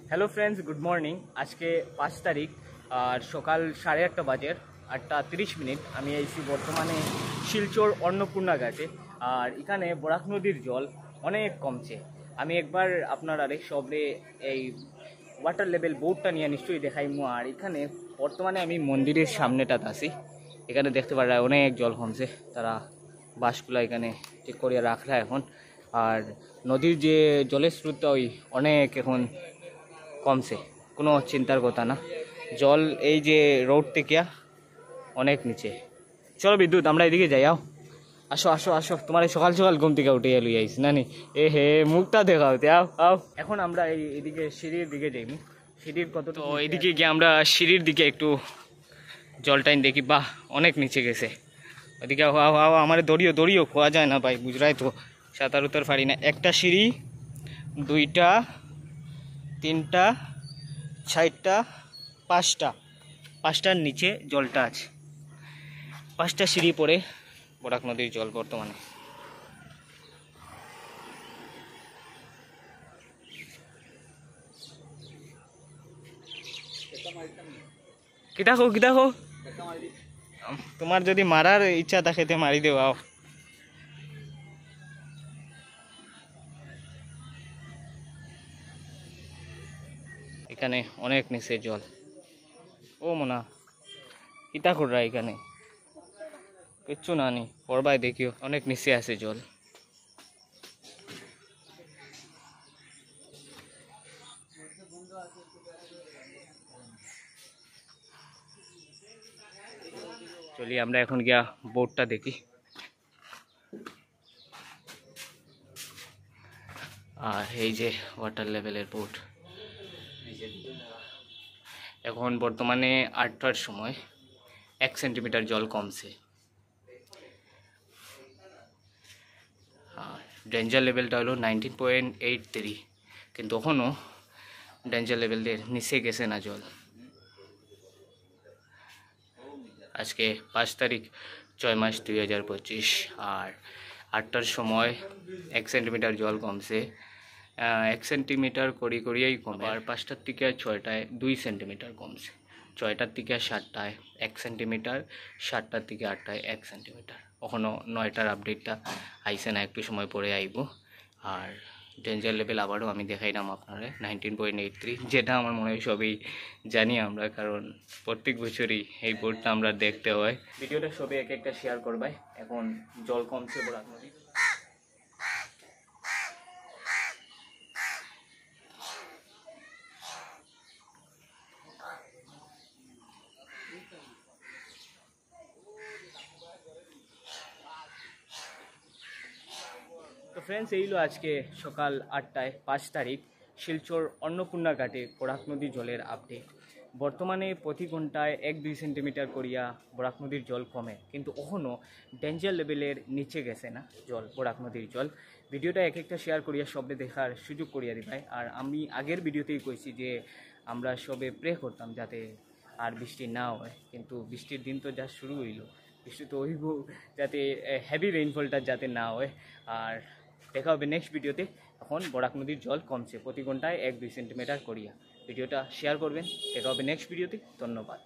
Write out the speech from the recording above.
Hello friends, good morning. আজকে 5 তারিখ আর সকাল 1:30 বাজে, 8:30। আমি আইছি বর্তমানে শিলচর অন্নপূর্ণা ঘাটে। আর এখানে বরাক নদীর জল অনেক কমছে। আমি একবার আপনারা সবরে এই ওয়াটার লেভেল বোর্ডটা নিয়ে নিশ্চয়ই দেখাইমু। আর এখানে বর্তমানে আমি মন্দিরের সামনেটাতে আছি। এখানে দেখতে পারা অনেক জল কমছে। তারা বাসগুলো এখানে ঠিক করিয়া রাখলা এখন। আর নদীর যে জলের স্রোতটা ওই অনেক এখন কমছে, কোনো চিন্তার কথা না। জল এই যে রোড থেকে অনেক নিচে। চলো বিদ্যুৎ, আমরা এদিকে যাই। আসো আসো আসো, তোমার সকাল সকাল ঘুম থেকে উঠে লই আইস নানি। এ হে, মুখটা দেখাও, আও। এখন আমরা এইদিকে সিঁড়ির দিকে যাই। সিঁড়ির কত তো এইদিকে গিয়ে আমরা সিঁড়ির দিকে একটু জল টাইম দেখি। বাহ, অনেক নিচে গেছে। ওদিকে আমার দড়িও খোয়া যায় না ভাই, বুঝরাই তো, সাঁতার উতার পারি না। একটা সিঁড়ি, 2টা, 3টা, 4টা, 5টার নিচে জলটা আছে। 5টা সিঁড়ি পরে বরাক নদীর জল বর্তমানে। কি দেখো তোমার যদি মারার ইচ্ছা থাকে তে মারি দেওয়া। এখানে অনেক নিচে জল। ও মনা কিতা কররা এখানে কিচ্ছু না নি পড়বাই দেখিও, অনেক নিচে আছে জল। চলি আমরা এখন গিয়া বোটটা দেখি। আর এই যে ওয়াটার লেভেলের বোট। এখন বর্তমানে 8টার সময় 1 সেন্টিমিটার জল কমছে। আর ডেঞ্জার লেভেলটা হলো 19.83, কিন্তু তখনও ডেঞ্জার লেভেলের নিচে গেছে না জল। আজকে 5 তারিখ 6 মাস 2025। আর 8টার সময় 1 সেন্টিমিটার জল কমছে। 1 সেন্টিমিটার করিয়েই কমে। আর 5টার থেকে 6টায় 2 সেন্টিমিটার কমছে। 6টার থেকে 7টায় 1 সেন্টিমিটার, 7টার থেকে 8টায় 1 সেন্টিমিটার। কখনো 9টার আপডেটটা আইসে না, একটু সময় পরে আইব। আর ডেঞ্জার লেভেল আবারও আমি দেখাইলাম আপনারা 19.83, যেটা আমার মনে হয় সবই জানি আমরা, কারণ প্রত্যেক বছরই এই বোর্ডটা আমরা দেখতে হয়। ভিডিওটা সবই এক একটা শেয়ার করবাই। এখন জল কমছে বরাক নদী। তো ফ্রেন্ডস, এইলো আজকে সকাল 8টায় 5 তারিখ শিলচর অন্নপূর্ণা ঘাটে বরাক নদীর জলের আপডেট। বর্তমানে প্রতি ঘন্টায় 1-2 সেন্টিমিটার করিয়া বরাক নদীর জল কমে, কিন্তু এখনও ডেঞ্জার লেভেলের নিচে গেছে না জল, বরাক নদীর জল। ভিডিওটা এক একটা শেয়ার করিয়া সবে দেখার সুযোগ করিয়া দিবাই। আর আমি আগের ভিডিওতেই কইছি যে আমরা সবে প্রে করতাম যাতে আর বৃষ্টি না হয়, কিন্তু বৃষ্টির দিন তো যা শুরু হইল, বৃষ্টি তো হইব, যাতে হেভি রেইনফলটা যাতে না হয়। আর দেখা হবে নেক্সট ভিডিওতে। এখন বরাক নদীর জল কমছে প্রতি ঘন্টায় 1-2 সেন্টিমিটার করিয়া। ভিডিওটা শেয়ার করবেন। দেখা হবে নেক্সট ভিডিওতে। ধন্যবাদ।